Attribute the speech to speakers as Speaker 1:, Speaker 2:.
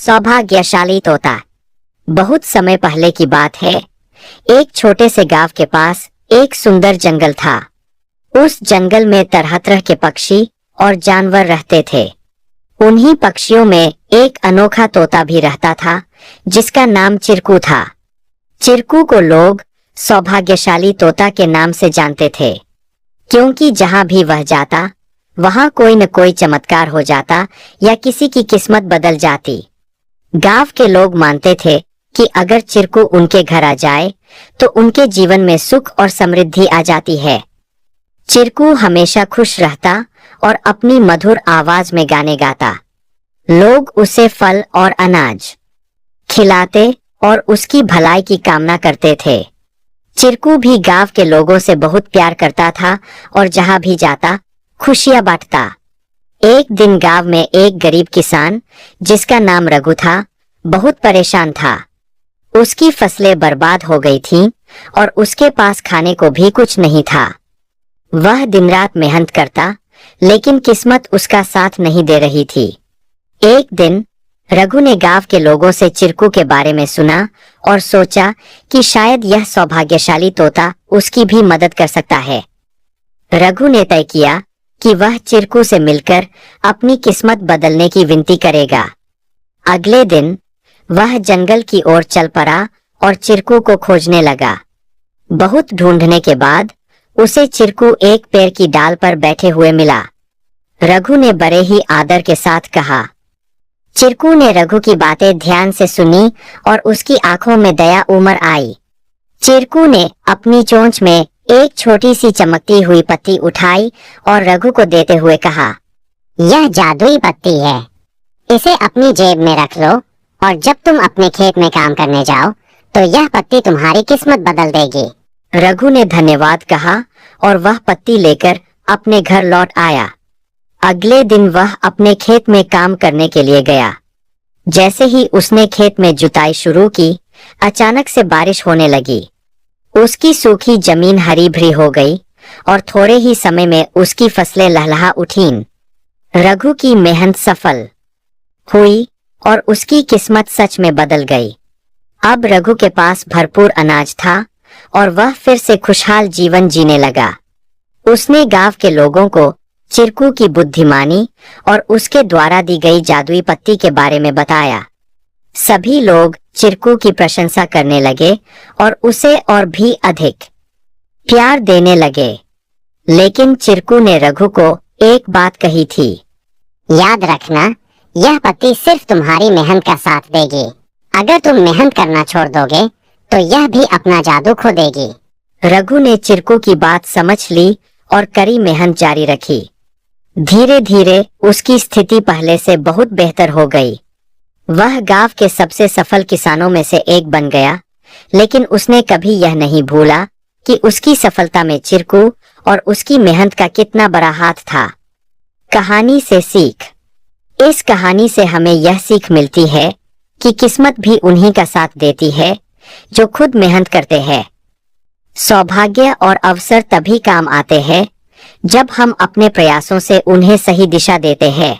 Speaker 1: सौभाग्यशाली तोता। बहुत समय पहले की बात है। एक छोटे से गांव के पास एक सुंदर जंगल था। उस जंगल में तरह तरह के पक्षी और जानवर रहते थे। उन्हीं पक्षियों में एक अनोखा तोता भी रहता था, जिसका नाम चिरकू था। चिरकू को लोग सौभाग्यशाली तोता के नाम से जानते थे, क्योंकि जहां भी वह जाता वहां कोई न कोई चमत्कार हो जाता या किसी की किस्मत बदल जाती। गांव के लोग मानते थे कि अगर चिरकू उनके घर आ जाए तो उनके जीवन में सुख और समृद्धि आ जाती है। चिरकू हमेशा खुश रहता और अपनी मधुर आवाज में गाने गाता। लोग उसे फल और अनाज खिलाते और उसकी भलाई की कामना करते थे। चिरकू भी गांव के लोगों से बहुत प्यार करता था और जहां भी जाता खुशियां बांटता। एक दिन गांव में एक गरीब किसान, जिसका नाम रघु था, बहुत परेशान था। उसकी फसलें बर्बाद हो गई थीं और उसके पास खाने को भी कुछ नहीं था। वह दिन रात मेहनत करता, लेकिन किस्मत उसका साथ नहीं दे रही थी। एक दिन रघु ने गांव के लोगों से चिरकू के बारे में सुना और सोचा कि शायद यह सौभाग्यशाली तोता उसकी भी मदद कर सकता है। रघु ने तय किया कि वह चिरकू से मिलकर अपनी किस्मत बदलने की विनती करेगा। अगले दिन वह जंगल की ओर चल पड़ा और चिरकू को खोजने लगा। बहुत ढूंढने के बाद उसे चिरकू एक पेड़ की डाल पर बैठे हुए मिला। रघु ने बड़े ही आदर के साथ कहा। चिरकू ने रघु की बातें ध्यान से सुनी और उसकी आंखों में दया उमड़ आई। चिरकू ने अपनी चोंच में एक छोटी सी चमकती हुई पत्ती उठाई और रघु को देते हुए कहा, यह जादुई पत्ती है, इसे अपनी जेब में रख लो और जब तुम अपने खेत में काम करने जाओ तो यह पत्ती तुम्हारी किस्मत बदल देगी। रघु ने धन्यवाद कहा और वह पत्ती लेकर अपने घर लौट आया। अगले दिन वह अपने खेत में काम करने के लिए गया। जैसे ही उसने खेत में जुताई शुरू की, अचानक से बारिश होने लगी। उसकी सूखी जमीन हरी भरी हो गई और थोड़े ही समय में उसकी फसलें लहलहा उठीं। रघु की मेहनत सफल हुई और उसकी किस्मत सच में बदल गई। अब रघु के पास भरपूर अनाज था और वह फिर से खुशहाल जीवन जीने लगा। उसने गांव के लोगों को चिरकू की बुद्धिमानी और उसके द्वारा दी गई जादुई पत्ती के बारे में बताया। सभी लोग चिरकू की प्रशंसा करने लगे और उसे और भी अधिक प्यार देने लगे। लेकिन चिरकू ने रघु को एक बात कही थी, याद रखना, यह पत्ती सिर्फ तुम्हारी मेहनत का साथ देगी। अगर तुम मेहनत करना छोड़ दोगे तो यह भी अपना जादू खो देगी। रघु ने चिरकू की बात समझ ली और कड़ी मेहनत जारी रखी। धीरे धीरे उसकी स्थिति पहले से बहुत बेहतर हो गई। वह गांव के सबसे सफल किसानों में से एक बन गया। लेकिन उसने कभी यह नहीं भूला कि उसकी सफलता में चिरकू और उसकी मेहनत का कितना बड़ा हाथ था। कहानी से सीख। इस कहानी से हमें यह सीख मिलती है कि किस्मत भी उन्हीं का साथ देती है जो खुद मेहनत करते हैं। सौभाग्य और अवसर तभी काम आते हैं जब हम अपने प्रयासों से उन्हें सही दिशा देते हैं।